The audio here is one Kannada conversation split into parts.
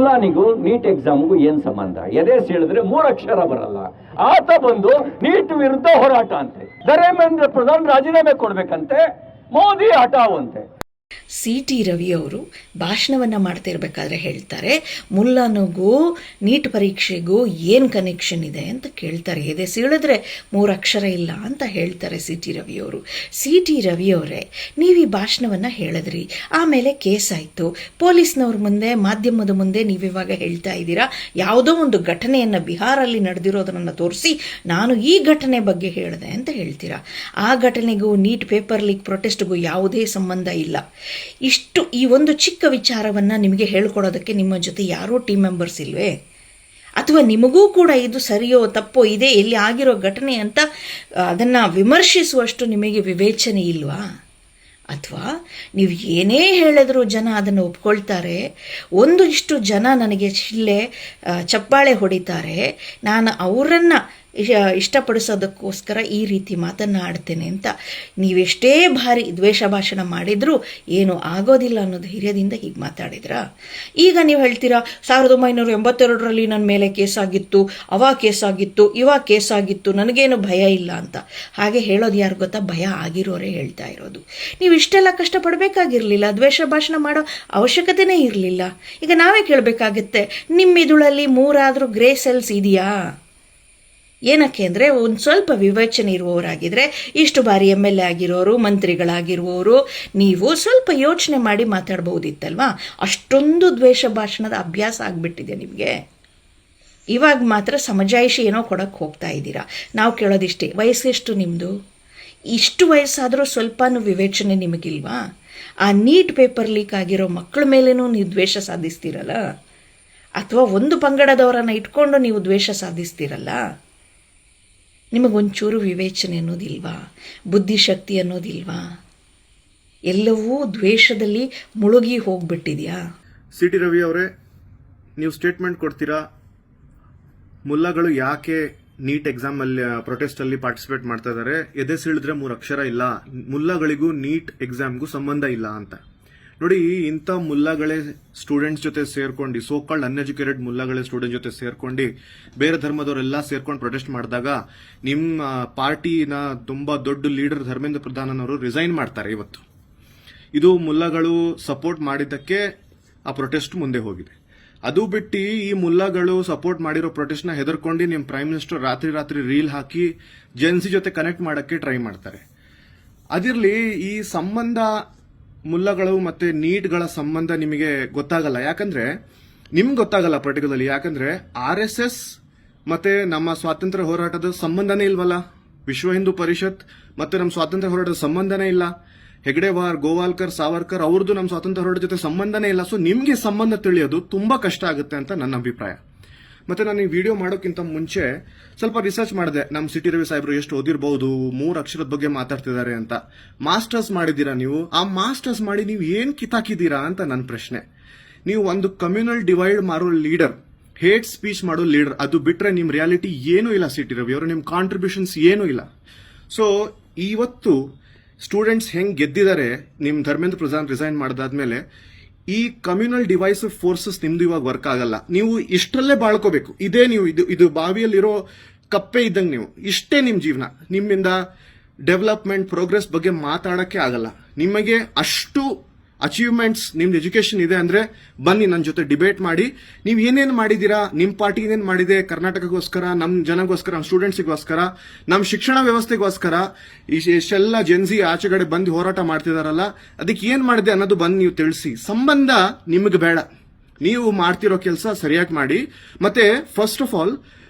ಮುಲ್ಲಾನಿಗೂ ನೀಟ್ ಎಕ್ಸಾಮ್ಗೂ ಏನ್ ಸಂಬಂಧ? ಎದೆ ಸೀಳಿದ್ರೆ 3 ಅಕ್ಷರ ಬರಲ್ಲ. ಆತ ಬಂದು ನೀಟ್ ವಿರುದ್ಧ ಹೋರಾಟ ಅಂತೆ, ಧರ್ಮೇಂದ್ರ ಪ್ರಧಾನ್ ರಾಜೀನಾಮೆ ಕೊಡ್ಬೇಕಂತೆ, ಮೋದಿ ಹಠಾವಂತೆ. CT ರವಿ ಅವರು ಭಾಷಣವನ್ನು ಮಾಡ್ತಿರ್ಬೇಕಾದ್ರೆ ಹೇಳ್ತಾರೆ, ಮುಲ್ಲಾನಿಗೂ ನೀಟ್ ಪರೀಕ್ಷೆಗೂ ಏನು ಕನೆಕ್ಷನ್ ಇದೆ ಅಂತ ಕೇಳ್ತಾರೆ. ಎದೆ ಸೀಳಿದ್ರೆ 3 ಅಕ್ಷರ ಇಲ್ಲ ಅಂತ ಹೇಳ್ತಾರೆ CT ರವಿ ಅವರು. CT ರವಿ ಅವರೇ, ನೀವು ಈ ಭಾಷಣವನ್ನು ಹೇಳಿದ್ರಿ, ಆಮೇಲೆ ಕೇಸ್ ಆಯಿತು, ಪೊಲೀಸ್ನವ್ರ ಮುಂದೆ, ಮಾಧ್ಯಮದ ಮುಂದೆ ನೀವಿವಾಗ ಹೇಳ್ತಾ ಇದ್ದೀರಾ ಯಾವುದೋ ಒಂದು ಘಟನೆಯನ್ನು ಬಿಹಾರಲ್ಲಿ ನಡೆದಿರೋದನ್ನು ತೋರಿಸಿ ನಾನು ಈ ಘಟನೆ ಬಗ್ಗೆ ಹೇಳಿದೆ ಅಂತ ಹೇಳ್ತೀರಾ. ಆ ಘಟನೆಗೂ ನೀಟ್ ಪೇಪರ್ ಲೀಕ್ ಪ್ರೊಟೆಸ್ಟ್ಗೂ ಯಾವುದೇ ಸಂಬಂಧ ಇಲ್ಲ. ಇಷ್ಟು ಈ ಒಂದು ಚಿಕ್ಕ ವಿಚಾರವನ್ನು ನಿಮಗೆ ಹೇಳ್ಕೊಡೋದಕ್ಕೆ ನಿಮ್ಮ ಜೊತೆ ಯಾರೂ ಟೀಮ್ ಮೆಂಬರ್ಸ್ ಇಲ್ವೇ? ಅಥವಾ ನಿಮಗೂ ಕೂಡ ಇದು ಸರಿಯೋ ತಪ್ಪೋ ಇದೆ, ಎಲ್ಲಿ ಆಗಿರೋ ಘಟನೆ ಅಂತ ಅದನ್ನು ವಿಮರ್ಶಿಸುವಷ್ಟು ನಿಮಗೆ ವಿವೇಚನೆ ಇಲ್ವಾ? ಅಥವಾ ನೀವು ಏನೇ ಹೇಳಿದ್ರೂ ಜನ ಅದನ್ನು ಒಪ್ಕೊಳ್ತಾರೆ, ಇಷ್ಟು ಜನ ನನಗೆ ಚಪ್ಪಾಳೆ ಹೊಡಿತಾರೆ, ನಾನು ಅವರನ್ನು ಇಷ್ಟಪಡಿಸೋದಕ್ಕೋಸ್ಕರ ಈ ರೀತಿ ಮಾತನ್ನಾಡ್ತೇನೆ ಅಂತ ನೀವೆಷ್ಟೇ ಭಾರಿ ದ್ವೇಷ ಭಾಷಣ ಮಾಡಿದರೂ ಏನೂ ಆಗೋದಿಲ್ಲ ಅನ್ನೋ ಧೈರ್ಯದಿಂದ ಹೀಗೆ ಮಾತಾಡಿದ್ರಾ? ಈಗ ನೀವು ಹೇಳ್ತೀರಾ 1982ರಲ್ಲಿ ನನ್ನ ಮೇಲೆ ಕೇಸಾಗಿತ್ತು, ಕೇಸಾಗಿತ್ತು, ಕೇಸಾಗಿತ್ತು, ನನಗೇನು ಭಯ ಇಲ್ಲ ಅಂತ. ಹಾಗೆ ಹೇಳೋದು ಯಾರು ಗೊತ್ತಾ? ಭಯ ಆಗಿರೋರೇ ಹೇಳ್ತಾ ಇರೋದು. ನೀವು ಇಷ್ಟೆಲ್ಲ ಕಷ್ಟಪಡಬೇಕಾಗಿರಲಿಲ್ಲ, ದ್ವೇಷ ಭಾಷಣ ಮಾಡೋ ಅವಶ್ಯಕತೆನೇ ಇರಲಿಲ್ಲ. ಈಗ ನಾವೇ ಕೇಳಬೇಕಾಗತ್ತೆ, ನಿಮ್ಮ ಮಿದುಳಲ್ಲಿ 3 ಗ್ರೇ ಸೆಲ್ಸ್ ಇದೆಯಾ? ಏನಕ್ಕೆ ಅಂದರೆ ಒಂದು ಸ್ವಲ್ಪ ವಿವೇಚನೆ ಇರುವವರಾಗಿದ್ದರೆ, ಇಷ್ಟು ಬಾರಿ MLA ಆಗಿರೋರು, ಮಂತ್ರಿಗಳಾಗಿರುವವರು, ನೀವು ಸ್ವಲ್ಪ ಯೋಚನೆ ಮಾಡಿ ಮಾತಾಡ್ಬೋದಿತ್ತಲ್ವಾ? ಅಷ್ಟೊಂದು ದ್ವೇಷ ಭಾಷಣದ ಅಭ್ಯಾಸ ಆಗಿಬಿಟ್ಟಿದೆ ನಿಮಗೆ. ಇವಾಗ ಮಾತ್ರ ಸಮಜಾಯಿಷಿ ಏನೋ ಕೊಡೋಕ್ಕೆ ಹೋಗ್ತಾ ಇದ್ದೀರಾ. ನಾವು ಕೇಳೋದಿಷ್ಟೇ, ವಯಸ್ಸೆಷ್ಟು ನಿಮ್ಮದು? ಇಷ್ಟು ವಯಸ್ಸಾದರೂ ಸ್ವಲ್ಪನೂ ವಿವೇಚನೆ ನಿಮಗಿಲ್ವಾ? ಆ ನೀಟ್ ಪೇಪರ್ ಲೀಕ್ ಆಗಿರೋ ಮಕ್ಕಳ ಮೇಲೇನೂ ನೀವು ದ್ವೇಷ ಸಾಧಿಸ್ತೀರಲ್ಲ? ಅಥವಾ ಒಂದು ಪಂಗಡದವರನ್ನು ಇಟ್ಕೊಂಡು ನೀವು ದ್ವೇಷ ಸಾಧಿಸ್ತೀರಲ್ಲ? ನಿಮಗೊಂಚೂರು ವಿವೇಚನೆ ಅನ್ನೋದಿಲ್ವಾ? ಬುದ್ಧಿಶಕ್ತಿ ಅನ್ನೋದಿಲ್ವಾ? ಎಲ್ಲವೂ ದ್ವೇಷದಲ್ಲಿ ಮುಳುಗಿ ಹೋಗ್ಬಿಟ್ಟಿದೆಯಾ? CT ರವಿ ಅವರೇ, ನೀವು ಸ್ಟೇಟ್ಮೆಂಟ್ ಕೊಡ್ತೀರಾ, ಮುಲ್ಲಾಗಳು ಯಾಕೆ ನೀಟ್ ಎಕ್ಸಾಮ್ ಅಲ್ಲಿ ಪ್ರೊಟೆಸ್ಟ್ ಅಲ್ಲಿ ಪಾರ್ಟಿಸಿಪೇಟ್ ಮಾಡ್ತಾ ಇದ್ದಾರೆ, ಎದೆ ಸೀಳಿದ್ರೆ 3 ಅಕ್ಷರ ಇಲ್ಲ, ಮುಲ್ಲಾಗಳಿಗೂ ನೀಟ್ ಎಕ್ಸಾಮ್ಗೂ ಸಂಬಂಧ ಇಲ್ಲ ಅಂತ. ನೋಡಿ, ಇಂಥ ಮುಲ್ಲಾಗಳೇ ಸ್ಟೂಡೆಂಟ್ಸ್ ಜೊತೆ ಸೇರ್ಕೊಂಡು, ಸೋ ಕಾಲ್ಡ್ ಅನ್ಎಜುಕೇಟೆಡ್ ಮುಲ್ಲಾಗಳೇ ಸ್ಟೂಡೆಂಟ್ ಜೊತೆ ಸೇರ್ಕೊಂಡು, ಬೇರೆ ಧರ್ಮದವರೆಲ್ಲ ಸೇರ್ಕೊಂಡು ಪ್ರೊಟೆಸ್ಟ್ ಮಾಡಿದಾಗ ನಿಮ್ಮ ಪಾರ್ಟಿನ ತುಂಬಾ ದೊಡ್ಡ ಲೀಡರ್ ಧರ್ಮೇಂದ್ರ ಪ್ರಧಾನ್ ಅವರು ರಿಸೈನ್ ಮಾಡ್ತಾರೆ ಇವತ್ತು. ಇದು ಮುಲ್ಲಾಗಳು ಸಪೋರ್ಟ್ ಮಾಡಿದ್ದಕ್ಕೆ ಆ ಪ್ರೊಟೆಸ್ಟ್ ಮುಂದೆ ಹೋಗಿದೆ. ಅದು ಬಿಟ್ಟು ಈ ಮುಲ್ಲಾಗಳು ಸಪೋರ್ಟ್ ಮಾಡಿರೋ ಪ್ರೊಟೆಸ್ಟ್ ನ ಹೆದರ್ಕೊಂಡು ನಿಮ್ಮ ಪ್ರೈಮ್ ಮಿನಿಸ್ಟರ್ ರಾತ್ರಿ ರೀಲ್ ಹಾಕಿ ಜೆನ್ಸಿ ಜೊತೆ ಕನೆಕ್ಟ್ ಮಾಡಕ್ಕೆ ಟ್ರೈ ಮಾಡ್ತಾರೆ. ಅದಿರ್ಲಿ, ಈ ಸಂಬಂಧ ಮುಲ್ಲಗಳು ಮತ್ತೆ ನೀಟ್ಗಳ ಸಂಬಂಧ ನಿಮಗೆ ಗೊತ್ತಾಗಲ್ಲ. ಯಾಕಂದ್ರೆ ನಿಮ್ಗೆ ಗೊತ್ತಾಗಲ್ಲ ಪರ್ಟಿಕ್ಯುಲರ್ಲಿ, ಯಾಕಂದ್ರೆ RSS ಮತ್ತೆ ನಮ್ಮ ಸ್ವಾತಂತ್ರ್ಯ ಹೋರಾಟದ ಸಂಬಂಧನೇ ಇಲ್ವಲ್ಲ. ವಿಶ್ವ ಹಿಂದೂ ಪರಿಷತ್ ಮತ್ತೆ ನಮ್ಮ ಸ್ವಾತಂತ್ರ್ಯ ಹೋರಾಟದ ಸಂಬಂಧನೇ ಇಲ್ಲ. ಹೆಗ್ಡೆವಾರ್, ಗೋವಾಲ್ಕರ್, ಸಾವರ್ಕರ್ ಅವ್ರದ್ದು ನಮ್ಮ ಸ್ವಾತಂತ್ರ್ಯ ಹೋರಾಟದ ಜೊತೆ ಸಂಬಂಧನೇ ಇಲ್ಲ. ಸೊ ನಿಮ್ಗೆ ಸಂಬಂಧ ತಿಳಿಯೋದು ತುಂಬಾ ಕಷ್ಟ ಆಗುತ್ತೆ ಅಂತ ನನ್ನ ಅಭಿಪ್ರಾಯ. ಮತ್ತೆ ನಾನು ಈ ವಿಡಿಯೋ ಮಾಡೋಕ್ಕಿಂತ ಮುಂಚೆ ಸ್ವಲ್ಪ ರಿಸರ್ಚ್ ಮಾಡಿದೆ. ನಮ್ಮ CT ರವಿ ಸಾಹೇಬ್ರು ಎಷ್ಟು ಓದಿರಬಹುದು, 3 ಅಕ್ಷರದ ಬಗ್ಗೆ ಮಾತಾಡ್ತಿದ್ದಾರೆ ಅಂತ. ಮಾಸ್ಟರ್ಸ್ ಮಾಡಿದ್ದೀರಾ ನೀವು? ಆ ಮಾಸ್ಟರ್ಸ್ ಮಾಡಿ ನೀವು ಏನ್ ಕಿತ್ತಾಕಿದ್ದೀರಾ ಅಂತ ನನ್ನ ಪ್ರಶ್ನೆ. ನೀವು ಒಂದು ಕಮ್ಯುನಲ್ ಡಿವೈಡ್ ಮಾಡೋ ಲೀಡರ್, ಹೇಟ್ ಸ್ಪೀಚ್ ಮಾಡೋ ಲೀಡರ್, ಅದು ಬಿಟ್ರೆ ನಿಮ್ ರಿಯಾಲಿಟಿ ಏನೂ ಇಲ್ಲ CT ರವಿ ಅವರು, ನಿಮ್ ಕಾಂಟ್ರಿಬ್ಯೂಷನ್ಸ್ ಏನೂ ಇಲ್ಲ. ಸೊ ಇವತ್ತು ಸ್ಟೂಡೆಂಟ್ಸ್ ಹೆಂಗ್ ಗೆದ್ದಿದ್ದಾರೆ ನಿಮ್ ಧರ್ಮೇಂದ್ರ ಪ್ರಧಾನ್ ರಿಸೈನ್ ಮಾಡಿದಾದ್ಮೇಲೆ, ಈ ಕಮ್ಯುನಲ್ ಡಿವೈಸಿವ್ ಫೋರ್ಸಸ್ ನಿಮ್ದು ಇವಾಗ ವರ್ಕ್ ಆಗಲ್ಲ. ನೀವು ಇಷ್ಟರಲ್ಲೇ ಬಾಳ್ಕೋಬೇಕು. ಇದೇ ನೀವು ಇದು ಬಾವಿಯಲ್ಲಿರೋ ಕಪ್ಪೆ ಇದ್ದಂಗೆ. ನೀವು ಇಷ್ಟೇ ನಿಮ್ ಜೀವನ. ನಿಮ್ಮಿಂದ ಡೆವಲಪ್ಮೆಂಟ್, ಪ್ರೋಗ್ರೆಸ್ ಬಗ್ಗೆ ಮಾತಾಡಕ್ಕೆ ಆಗಲ್ಲ. ನಿಮಗೆ ಅಷ್ಟು ಅಚೀವ್ಮೆಂಟ್ಸ್ ನಿಮ್ದು ಎಜುಕೇಶನ್ ಇದೆ ಅಂದ್ರೆ ಬನ್ನಿ ನನ್ನ ಜೊತೆ ಡಿಬೇಟ್ ಮಾಡಿ. ನೀವು ಏನೇನು ಮಾಡಿದೀರಾ, ನಿಮ್ ಪಾರ್ಟಿ ಏನೇನು ಮಾಡಿದೆ ಕರ್ನಾಟಕಗೋಸ್ಕರ, ನಮ್ ಜನಗೋಸ್ಕರ, ನಮ್ಮ ಸ್ಟೂಡೆಂಟ್ಸ್ಗೋಸ್ಕರ, ನಮ್ಮ ಶಿಕ್ಷಣ ವ್ಯವಸ್ಥೆಗೋಸ್ಕರ, ಇಷ್ಟೆಲ್ಲ ಜೆನ್ಸಿ ಆಚೆಗಡೆ ಬಂದು ಹೋರಾಟ ಮಾಡ್ತಿದಾರಲ್ಲ, ಅದಕ್ಕೆ ಏನ್ ಮಾಡಿದೆ ಅನ್ನೋದು ಬಂದು ನೀವು ತಿಳಿಸಿ. ಸಂಬಂಧ ನಿಮಗೆ ಬೇಡ, ನೀವು ಮಾಡ್ತಿರೋ ಕೆಲಸ ಸರಿಯಾಗಿ ಮಾಡಿ. ಮತ್ತೆ ಫಸ್ಟ್ ಆಫ್ ಆಲ್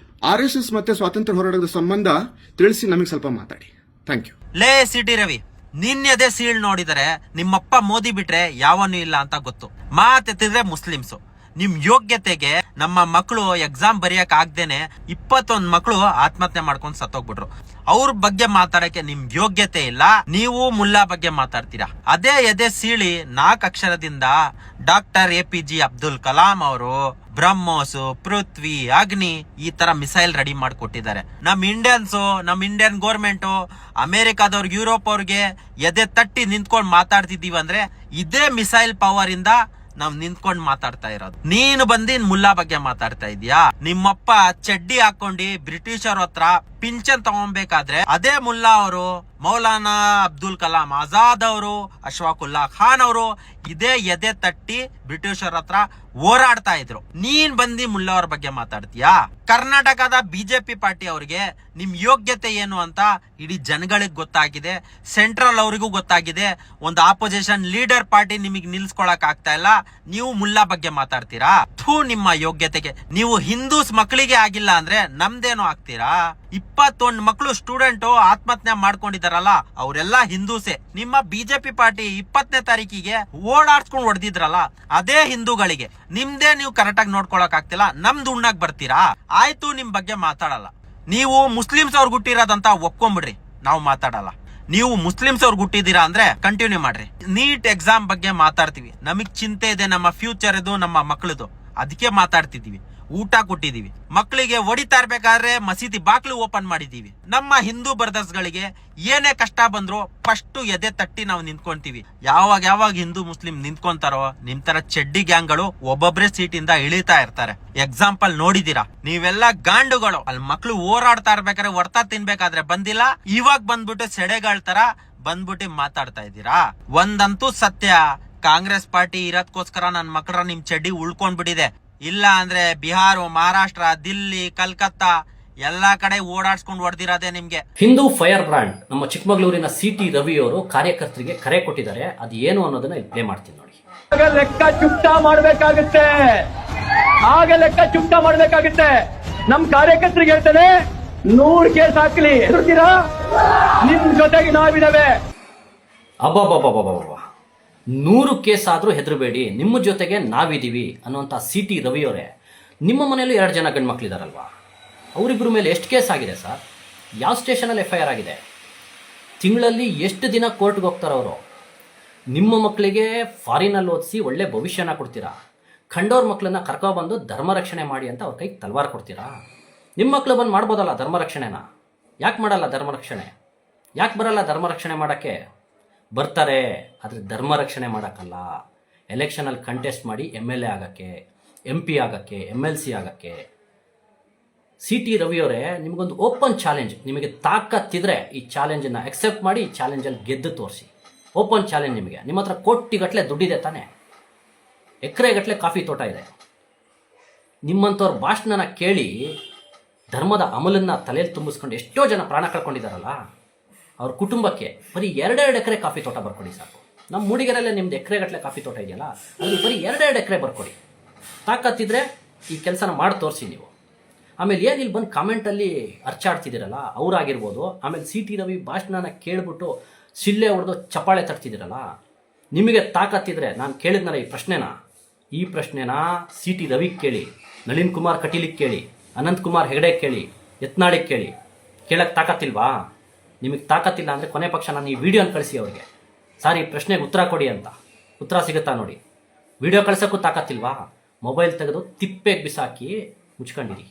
RSS ಮತ್ತೆ ಸ್ವಾತಂತ್ರ್ಯ ಹೋರಾಟದ ಸಂಬಂಧ ತಿಳಿಸಿ ನಮಗೆ ಸ್ವಲ್ಪ ಮಾತಾಡಿ. Thank you. ಲೇ CT ರವಿ, ನಿನ್ನೆದೇ ಸೀಳ್ ನೋಡಿದರೆ ನಿಮ್ಮಪ್ಪ ಮೋದಿ ಬಿಟ್ರೆ ಯಾವನು ಇಲ್ಲ ಅಂತ ಗೊತ್ತು. ಮಾತೆತ್ತಿದ್ರೆ ಮುಸ್ಲಿಮ್ಸು. ನಿಮ್ ಯೋಗ್ಯತೆಗೆ ನಮ್ಮ ಮಕ್ಕಳು ಎಕ್ಸಾಮ್ ಬರೆಯಕ್ ಆಗ್ದೇನೆ 21 ಮಕ್ಕಳು ಆತ್ಮಹತ್ಯೆ ಮಾಡ್ಕೊಂಡು ಸತ್ತೋಗ್ಬಿಟ್ರು. ಅವ್ರ ಬಗ್ಗೆ ಮಾತಾಡಕ್ಕೆ ನಿಮ್ ಯೋಗ್ಯತೆ ಇಲ್ಲ. ನೀವು ಮುಲ್ಲಾ ಬಗ್ಗೆ ಮಾತಾಡ್ತೀರಾ. ಅದೇ ಎದೆ ಸೀಳಿ 4 ಅಕ್ಷರದಿಂದ ಡಾಕ್ಟರ್ APJ ಅಬ್ದುಲ್ ಕಲಾಂ ಅವರು ಬ್ರಹ್ಮೋಸ್, ಪೃಥ್ವಿ, ಅಗ್ನಿ ಈ ತರ ಮಿಸೈಲ್ ರೆಡಿ ಮಾಡಿಕೊಟ್ಟಿದ್ದಾರೆ. ನಮ್ ಇಂಡಿಯನ್ ಗೌರ್ಮೆಂಟ್ ಅಮೆರಿಕಾದವ್ರು, ಯುರೋಪ್ ಅವ್ರಿಗೆ ಎದೆ ತಟ್ಟಿ ನಿಂತ್ಕೊಂಡು ಮಾತಾಡ್ತಿದೀವಿ ಅಂದ್ರೆ ಇದೇ ಮಿಸೈಲ್ ಪವರ್ ಇಂದ ನಾವ್ ನಿಂತ್ಕೊಂಡ್ ಮಾತಾಡ್ತಾ ಇರೋದು. ನೀನು ಬಂದಿನ್ ಮುಲ್ಲಾ ಬಗ್ಗೆ ಮಾತಾಡ್ತಾ ಇದೀಯಾ? ನಿಮ್ಮಪ್ಪ ಚಡ್ಡಿ ಹಾಕೊಂಡಿ ಬ್ರಿಟಿಷರ್ ಹತ್ರ ಪಿಂಚನ್ ತಗೊಬೇಕಾದ್ರೆ ಅದೇ ಮುಲ್ಲಾ ಅವರು, ಮೌಲಾನಾ ಅಬ್ದುಲ್ ಕಲಾಂ ಆಜಾದ್ ಅವರು, ಅಶ್ವಾಕುಲ್ಲಾ ಖಾನ್ ಅವರು ಇದೇ ಎದೆ ತಟ್ಟಿ ಬ್ರಿಟಿಷರ್ ಹತ್ರ ಹೋರಾಡ್ತಾ ಇದ್ರು. ನೀನ್ ಬಂದಿ ಮುಲ್ಲಾ ಅವ್ರ ಬಗ್ಗೆ ಮಾತಾಡ್ತೀಯಾ? ಕರ್ನಾಟಕದ ಬಿಜೆಪಿ ಪಾರ್ಟಿ ಅವ್ರಿಗೆ ನಿಮ್ ಯೋಗ್ಯತೆ ಏನು ಅಂತ ಇಡೀ ಜನಗಳಿಗೆ ಗೊತ್ತಾಗಿದೆ, ಸೆಂಟ್ರಲ್ ಅವರಿಗೂ ಗೊತ್ತಾಗಿದೆ. ಒಂದು ಆಪೋಸಿಷನ್ ಲೀಡರ್ ಪಾರ್ಟಿ ನಿಮಗೆ ನಿಲ್ಸ್ಕೊಳಕ್ ಆಗ್ತಾ ಇಲ್ಲ, ನೀವು ಮುಲ್ಲಾ ಬಗ್ಗೆ ಮಾತಾಡ್ತೀರಾ? ಥೂ, ನಿಮ್ಮ ಯೋಗ್ಯತೆಗೆ. ನೀವು ಹಿಂದೂಸ್ ಮಕ್ಕಳಿಗೆ ಆಗಿಲ್ಲ ಅಂದ್ರೆ ನಮ್ದೇನೋ ಆಗ್ತೀರಾ? 21 ಮಕ್ಕಳು ಸ್ಟೂಡೆಂಟ್ ಆತ್ಮಹತ್ಯೆ ಮಾಡ್ಕೊಂಡಿದಾರಲ್ಲ, ಅವರೆಲ್ಲ ಹಿಂದೂಸೇ. ನಿಮ್ಮ ಬಿಜೆಪಿ ಪಾರ್ಟಿ 20ನೇ ತಾರೀಕಿಗೆ ಓಡಾಡ್ಸ್ಕೊಂಡು ಹೊಡೆದಿದ್ರಲ್ಲ, ಅದೇ ಹಿಂದೂಗಳಿಗೆ. ನಿಮ್ದೇ ನೀವು ಕರೆಕ್ಟ್ ಆಗಿ ನೋಡ್ಕೊಳಕ್ ಆಗ್ತಿಲ್ಲ, ನಮ್ದು ಉಣ್ಣಾಕ್ ಬರ್ತೀರಾ? ಆಯ್ತು, ನಿಮ್ ಬಗ್ಗೆ ಮಾತಾಡಲ್ಲ. ನೀವು ಮುಸ್ಲಿಮ್ಸ್ ಅವ್ರು ಹುಟ್ಟಿರೋದಂತ ಒಪ್ಕೊಂಡ್ಬಿಡ್ರಿ, ನಾವು ಮಾತಾಡಲ್ಲ. ನೀವು ಮುಸ್ಲಿಮ್ಸ್ ಅವ್ರು ಹುಟ್ಟಿದೀರಾ ಅಂದ್ರೆ ಕಂಟಿನ್ಯೂ ಮಾಡ್ರಿ. ನೀಟ್ ಎಕ್ಸಾಮ್ ಬಗ್ಗೆ ಮಾತಾಡ್ತೀವಿ, ನಮಗ್ ಚಿಂತೆ ಇದೆ, ನಮ್ಮ ಫ್ಯೂಚರ್ ಇದು, ನಮ್ಮ ಮಕ್ಕಳದು, ಅದಕ್ಕೆ ಮಾತಾಡ್ತಿದೀವಿ. ಊಟ ಕೊಟ್ಟಿದೀವಿ, ಮಕ್ಕಳಿಗೆ ಹೊಡಿತಾ ಇರ್ಬೇಕಾದ್ರೆ ಮಸೀದಿ ಬಾಕ್ಲು ಓಪನ್ ಮಾಡಿದೀವಿ. ನಮ್ಮ ಹಿಂದೂ ಬ್ರದರ್ಸ್ ಗಳಿಗೆ ಏನೇ ಕಷ್ಟ ಬಂದ್ರು ಫಸ್ಟ್ ಎದೆ ತಟ್ಟಿ ನಾವು ನಿಂತ್ಕೊಂತೀವಿ. ಯಾವಾಗ ಹಿಂದೂ ಮುಸ್ಲಿಂ ನಿಂತ್ಕೊಂತಾರೋ ನಿಮ್ ತರ ಚಡ್ಡಿ ಗ್ಯಾಂಗ್ ಗಳು ಒಬ್ಬೊಬ್ರೆ ಸೀಟಿಂದ ಇಳಿತಾ ಇರ್ತಾರೆ. ಎಕ್ಸಾಂಪಲ್ ನೋಡಿದೀರಾ, ನೀವೆಲ್ಲ ಗಾಂಡುಗಳು. ಅಲ್ಲಿ ಮಕ್ಳು ಹೋರಾಡ್ತಾ ಇರ್ಬೇಕಾದ್ರೆ ಹೊರ್ತಾ ತಿನ್ಬೇಕಾದ್ರೆ ಬಂದಿಲ್ಲ, ಇವಾಗ ಬಂದ್ಬಿಟ್ಟು ಸೆಡೆಗಳ ತರ ಬಂದ್ಬಿಟ್ಟು ಮಾತಾಡ್ತಾ ಇದ್ದೀರಾ. ಒಂದಂತೂ ಸತ್ಯ, ಕಾಂಗ್ರೆಸ್ ಪಾರ್ಟಿ ಇರೋದಕ್ಕೋಸ್ಕರ ನನ್ ಮಕ್ಕಳ ನಿಮ್ ಚಡ್ಡಿ ಉಳ್ಕೊಂಡ್ಬಿಟ್ಟಿದೆ. ಇಲ್ಲ ಅಂದ್ರೆ ಬಿಹಾರ, ಮಹಾರಾಷ್ಟ್ರ, ದಿಲ್ಲಿ, ಕಲ್ಕತ್ತಾ ಎಲ್ಲಾ ಕಡೆ ಓಡಾಡ್ಸ್ಕೊಂಡು ಹೊಡೆದಿರೋದೇ ನಿಮ್ಗೆ. ಹಿಂದೂ ಫೈರ್ ಬ್ರಾಂಡ್ ನಮ್ಮ ಚಿಕ್ಕಮಗಳೂರಿನ ಸಿಟಿ ರವಿ ಅವರು ಕಾರ್ಯಕರ್ತರಿಗೆ ಕರೆ ಕೊಟ್ಟಿದ್ದಾರೆ. ಅದು ಏನು ಅನ್ನೋದನ್ನ ಇಲ್ಲಿ ಪ್ಲೇ ಮಾಡ್ತೀನಿ ನೋಡಿ. ಲೆಕ್ಕ ಚುಕ್ತಾ ಮಾಡ್ಬೇಕಾಗುತ್ತೆ, ಆಗ ಲೆಕ್ಕ ಚುಕ್ತಾ ಮಾಡ್ಬೇಕಾಗುತ್ತೆ. ನಮ್ ಕಾರ್ಯಕರ್ತರಿಗೆ ಹೇಳ್ತಾನೆ, 100 ಕೇಸ್ ಹಾಕ್ಲಿ, ನಿಮ್ ಜೊತೆಗೆ ನಾವಿದಾವೆ. ಅಬ್ಬಬ್ಬಬ್ಬಬ್ಬಬ್ಬ, 100 ಕೇಸ್ ಆದ್ರೂ ಹೆದರಬೇಡಿ, ನಿಮ್ಮ ಜೊತೆಗೆ ನಾವಿದೀವಿ ಅನ್ನುವಂಥ ಸಿಟಿ ರವಿಯವರೇ, ನಿಮ್ಮ ಮನೆಯಲ್ಲೂ 2 ಜನ ಗಂಡು ಮಕ್ಕಳಿದಾರಲ್ವಾ, ಅವರಿಬ್ಬರ ಮೇಲೆ ಎಷ್ಟು ಕೇಸ್ ಆಗಿದೆ ಸರ್? ಯಾವ ಸ್ಟೇಷನಲ್ಲಿ FIR ಆಗಿದೆ? ತಿಂಗಳಲ್ಲಿ ಎಷ್ಟು ದಿನ ಕೋರ್ಟ್ಗೆ ಹೋಗ್ತಾರೆ ಅವರು? ನಿಮ್ಮ ಮಕ್ಕಳಿಗೆ ಫಾರಿನಲ್ಲಿ ಓದಿಸಿ ಒಳ್ಳೆ ಭವಿಷ್ಯನ ಕೊಡ್ತೀರಾ, ಕಂಡೋರ್ ಮಕ್ಕಳನ್ನ ಕರ್ಕೊಬಂದು ಧರ್ಮ ರಕ್ಷಣೆ ಮಾಡಿ ಅಂತ ಅವ್ರ ಕೈಗೆ ತಲವಾರು ಕೊಡ್ತೀರಾ? ನಿಮ್ಮ ಮಕ್ಕಳು ಬಂದು ಮಾಡ್ಬೋದಲ್ಲ ಧರ್ಮ ರಕ್ಷಣೆನ? ಯಾಕೆ ಮಾಡಲ್ಲ ಧರ್ಮ ರಕ್ಷಣೆ? ಯಾಕೆ ಬರಲ್ಲ ಧರ್ಮ ರಕ್ಷಣೆ ಮಾಡೋಕ್ಕೆ? ಬರ್ತಾರೆ, ಆದರೆ ಧರ್ಮ ರಕ್ಷಣೆ ಮಾಡೋಕ್ಕಲ್ಲ. ಎಲೆಕ್ಷನಲ್ಲಿ ಕಂಟೆಸ್ಟ್ ಮಾಡಿ MLA ಆಗೋಕ್ಕೆ, MP ಆಗೋಕ್ಕೆ, MLC ಆಗೋಕ್ಕೆ. ಸಿಟಿ ರವಿಯವರೇ, ನಿಮಗೊಂದು ಓಪನ್ ಚಾಲೆಂಜ್. ನಿಮಗೆ ತಾಕತ್ತಿದ್ರೆ ಈ ಚಾಲೆಂಜನ್ನು ಅಕ್ಸೆಪ್ಟ್ ಮಾಡಿ, ಈ ಚಾಲೆಂಜಲ್ಲಿ ಗೆದ್ದು ತೋರಿಸಿ. ಓಪನ್ ಚಾಲೆಂಜ್ ನಿಮಗೆ. ನಿಮ್ಮ ಹತ್ರ ಕೋಟಿಗಟ್ಟಲೆ ದುಡ್ಡಿದೆ ತಾನೆ, ಎಕರೆಗಟ್ಟಲೆ ಕಾಫಿ ತೋಟ ಇದೆ. ನಿಮ್ಮಂಥವ್ರ ಭಾಷಣನ ಕೇಳಿ ಧರ್ಮದ ಅಮಲನ್ನು ತಲೆಯಲ್ಲಿ ತುಂಬಿಸ್ಕೊಂಡು ಎಷ್ಟೋ ಜನ ಪ್ರಾಣ ಕಳ್ಕೊಂಡಿದ್ದಾರಲ್ಲ, ಅವ್ರ ಕುಟುಂಬಕ್ಕೆ ಬರೀ 2 ಎಕರೆ ಕಾಫಿ ತೋಟ ಬರ್ಕೊಡಿ ಸಾಕು. ನಮ್ಮ ಮೂಡಿಗೆರೆಲ್ಲೇ ನಿಮ್ದು ಎಕರೆಗಟ್ಟಲೆ ಕಾಫಿ ತೋಟ ಇದೆಯಲ್ಲ, ಅದು ಬರೀ 2 ಎಕರೆ ಬರ್ಕೊಡಿ. ತಾಕತ್ತಿದ್ರೆ ಈ ಕೆಲಸನ ಮಾಡಿ ತೋರಿಸಿ ನೀವು. ಆಮೇಲೆ ಏನು ಇಲ್ಲಿ ಬಂದು ಕಾಮೆಂಟಲ್ಲಿ ಅರ್ಚಾಡ್ತಿದ್ದೀರಲ್ಲ, ಅವರಾಗಿರ್ಬೋದು. ಆಮೇಲೆ ಸಿಟಿ ರವಿ ಭಾಷಣನ ಕೇಳಿಬಿಟ್ಟು ಸಿಲ್ಲೆ ಹೊಡೆದು ಚಪ್ಪಾಳೆ ತಟ್ತಿದ್ದೀರಲ್ಲ, ನಿಮಗೆ ತಾಕತ್ತಿದ್ರೆ ನಾನು ಕೇಳಿದ್ನಲ್ಲ ಈ ಪ್ರಶ್ನೆನ ಸಿಟಿ ರವಿಗೆ ಕೇಳಿ, ನಳಿನ್ ಕುಮಾರ್ ಕಟೀಲಿಗೆ ಕೇಳಿ, ಅನಂತ್ ಕುಮಾರ್ ಹೆಗಡೆ ಕೇಳಿ, ಯತ್ನಾಳಿಗೆ ಕೇಳಿ. ಕೇಳಕ್ಕೆ ತಾಕತ್ತಿಲ್ವಾ? ನಿಮಗೆ ತಾಕತ್ತಿಲ್ಲ ಅಂದರೆ ಕೊನೆ ಪಕ್ಷ ನಾನು ಈ ವಿಡಿಯೋನ ಕಳಿಸಿ ಅವ್ರಿಗೆ, ಸಾರಿ ಈ ಪ್ರಶ್ನೆಗೆ ಉತ್ತರ ಕೊಡಿ ಅಂತ. ಉತ್ತರ ಸಿಗುತ್ತಾ ನೋಡಿ. ವಿಡಿಯೋ ಕಳ್ಸೋಕ್ಕೂ ತಾಕತ್ತಿಲ್ವಾ? ಮೊಬೈಲ್ ತೆಗೆದು ತಿಪ್ಪೆಗೆ ಬಿಸಾಕಿ ಮುಚ್ಕೊಂಡಿರಿ.